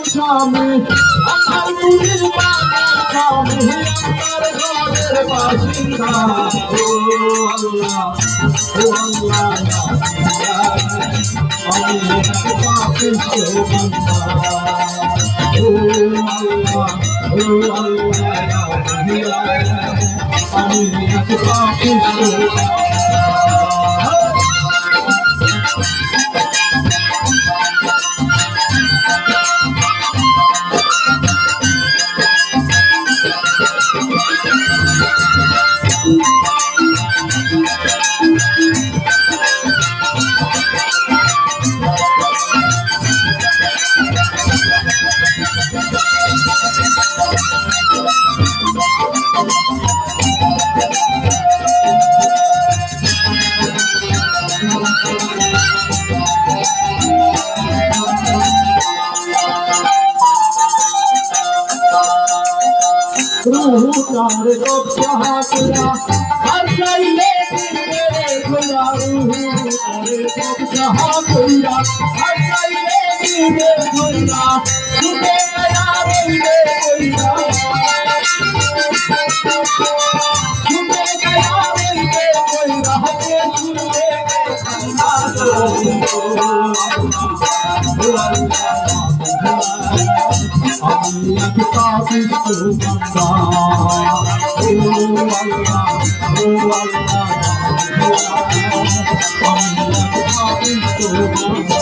স্বামী আমার মুড়ির বাবা স্বামী আমার ঘরের বাসিন্দা ও আল্লাহ আমি এক পাপিষ্ঠ বান্দা ও আল্লাহ আমি এক পাপিষ্ঠ रूहार को चाहता हर ले मेरे खुदा रूहार को चाहता हर ले मेरे खुदा तुझे गया मेरे खुदा तुझे गया मेरे खुदा के तुझे আমি এক পাপিষ্ঠ বান্দা ও আল্লাহ আমি এক পাপিষ্ঠ বান্দা